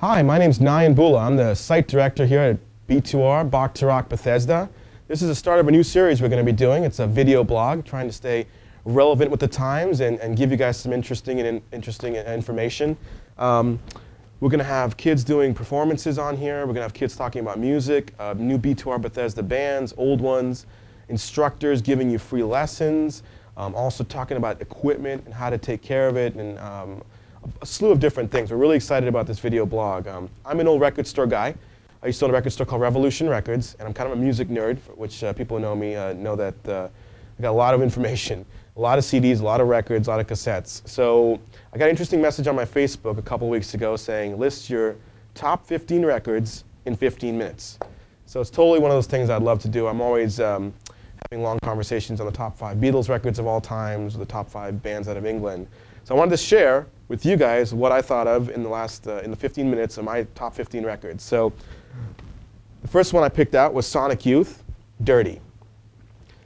Hi, my name's nbhula. I'm the site director here at B2R, Bach to Rock Bethesda. This is the start of a new series we're going to be doing. It's a video blog, trying to stay relevant with the times and give you guys some interesting information. We're going to have kids doing performances on here. We're going to have kids talking about music, new B2R Bethesda bands, old ones, instructors giving you free lessons, also talking about equipment and how to take care of it, and a slew of different things. We're really excited about this video blog. I'm an old record store guy. I used to own a record store called Revolution Records, and I'm kind of a music nerd, which people who know me know that I got a lot of information, a lot of CDs, a lot of records, a lot of cassettes. So I got an interesting message on my Facebook a couple weeks ago saying, list your top 15 records in 15 minutes. So it's totally one of those things I'd love to do. I'm always having long conversations on the top 5 Beatles records of all times, or the top 5 bands out of England. So I wanted to share with you guys what I thought of in the last in the 15 minutes of my top 15 records. So the first one I picked out was Sonic Youth, Dirty.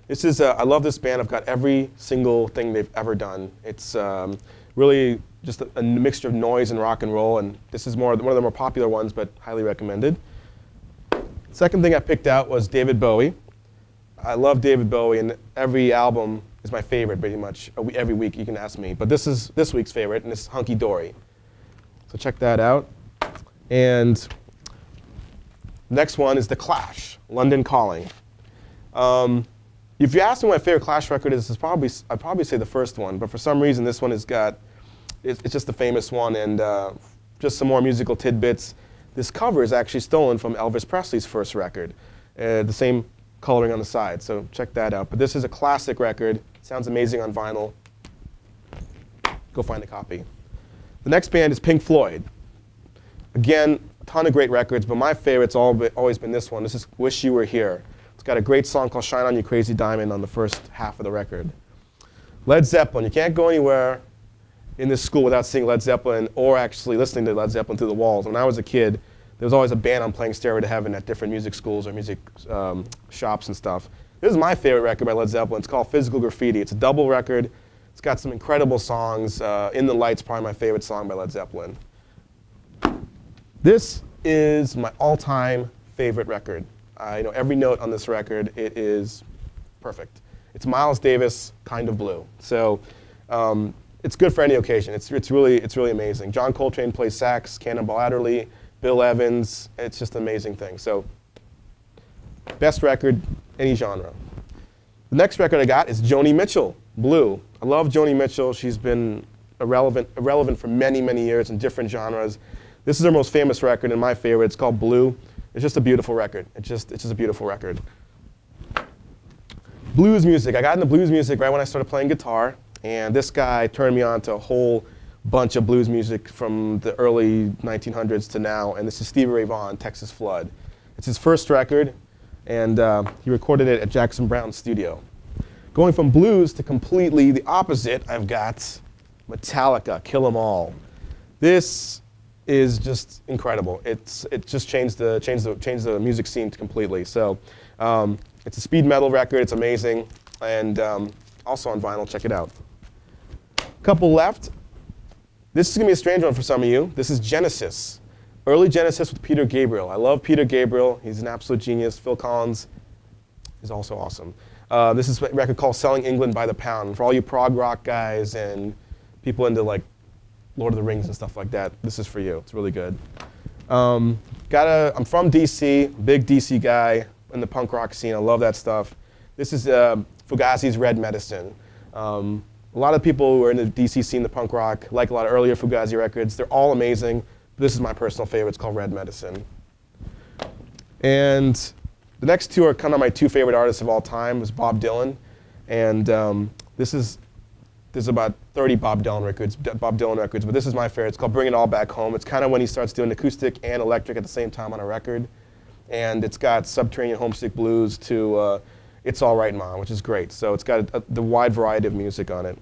This is I love this band. I've got every single thing they've ever done. It's really just a mixture of noise and rock and roll, and this is one of the more popular ones, but highly recommended. Second thing I picked out was David Bowie. I love David Bowie, and every album is my favorite pretty much. Every week you can ask me, but this is this week's favorite, and it's Hunky Dory. So check that out. And next one is The Clash, London Calling. If you ask me what my favorite Clash record is, I'd probably say the first one, but for some reason this one has got, it's just the famous one, and just some more musical tidbits. This cover is actually stolen from Elvis Presley's first record, the same coloring on the side, so check that out. But this is a classic record. Sounds amazing on vinyl. Go find a copy. The next band is Pink Floyd. Again, a ton of great records, but my favorite's always been this one. This is Wish You Were Here. It's got a great song called Shine On You Crazy Diamond on the first half of the record. Led Zeppelin. You can't go anywhere in this school without seeing Led Zeppelin or actually listening to Led Zeppelin through the walls. When I was a kid, there was always a band on playing Stairway to Heaven at different music schools or music shops and stuff. This is my favorite record by Led Zeppelin. It's called Physical Graffiti. It's a double record. It's got some incredible songs. In the Light's probably my favorite song by Led Zeppelin. This is my all-time favorite record. I know every note on this record. It is perfect. It's Miles Davis, Kind of Blue. So it's good for any occasion. It's really amazing. John Coltrane plays sax, Cannonball Adderley, Bill Evans. It's just an amazing thing. So best record, any genre. The next record I got is Joni Mitchell, Blue. I love Joni Mitchell. She's been irrelevant for many, many years in different genres. This is her most famous record and my favorite. It's called Blue. It's just a beautiful record. It's just a beautiful record. Blues music. I got into blues music right when I started playing guitar, and this guy turned me on to a whole bunch of blues music from the early 1900s to now, and this is Stevie Ray Vaughan, Texas Flood. It's his first record, and he recorded it at Jackson Browne's studio. Going from blues to completely the opposite, I've got Metallica, Kill 'Em All. This is just incredible. It just changed the music scene completely. So it's a speed metal record. It's amazing, and also on vinyl. Check it out. Couple left. This is gonna be a strange one for some of you. This is Genesis, early Genesis with Peter Gabriel. I love Peter Gabriel. He's an absolute genius. Phil Collins is also awesome. This is a record called Selling England by the Pound. For all you prog rock guys and people into like Lord of the Rings and stuff like that, this is for you. It's really good. I'm from DC, big DC guy in the punk rock scene. I love that stuff. This is Fugazi's Red Medicine. A lot of people who are in the DC scene, the punk rock, like a lot of earlier Fugazi records. They're all amazing. But this is my personal favorite. It's called Red Medicine. And the next two are kind of my two favorite artists of all time. Is Bob Dylan, and there's about 30 Bob Dylan records, but this is my favorite. It's called Bring It All Back Home. It's kind of when he starts doing acoustic and electric at the same time on a record, and it's got Subterranean Homesick Blues to It's All Right Mom, which is great. So it's got the wide variety of music on it.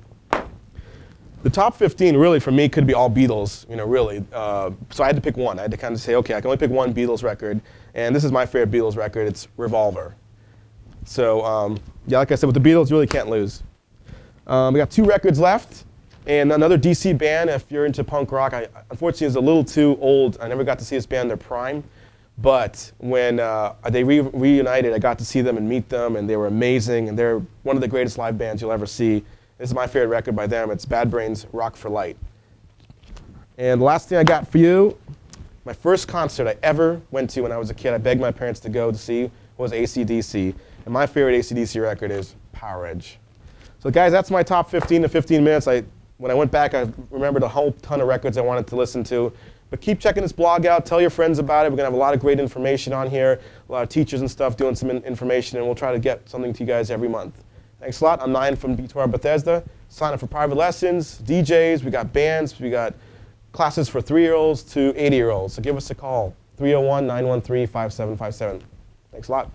The top 15 really for me could be all Beatles, really. So I had to pick one. I had to kind of say, okay, I can only pick one Beatles record, and this is my favorite Beatles record. It's Revolver. So yeah, like I said, with the Beatles, you really can't lose. We got 2 records left. And another DC band, if you're into punk rock, unfortunately is a little too old. I never got to see this band in their prime. But when they reunited, I got to see them and meet them, and they were amazing. And they're one of the greatest live bands you'll ever see. This is my favorite record by them. It's Bad Brains' Rock for Light. And the last thing I got for you, my first concert I ever went to when I was a kid, I begged my parents to go to see, was AC/DC. And my favorite AC/DC record is Power Edge. So guys, that's my top 15 to 15 minutes. When I went back, I remembered a whole ton of records I wanted to listen to. But keep checking this blog out. Tell your friends about it. We're going to have a lot of great information on here, a lot of teachers and stuff doing some information, and we'll try to get something to you guys every month. Thanks a lot. I'm Nyan from B2R Bethesda. Sign up for private lessons, DJs. We got bands. We got classes for 3-year-olds to 80-year-olds. So give us a call, 301-913-5757. Thanks a lot.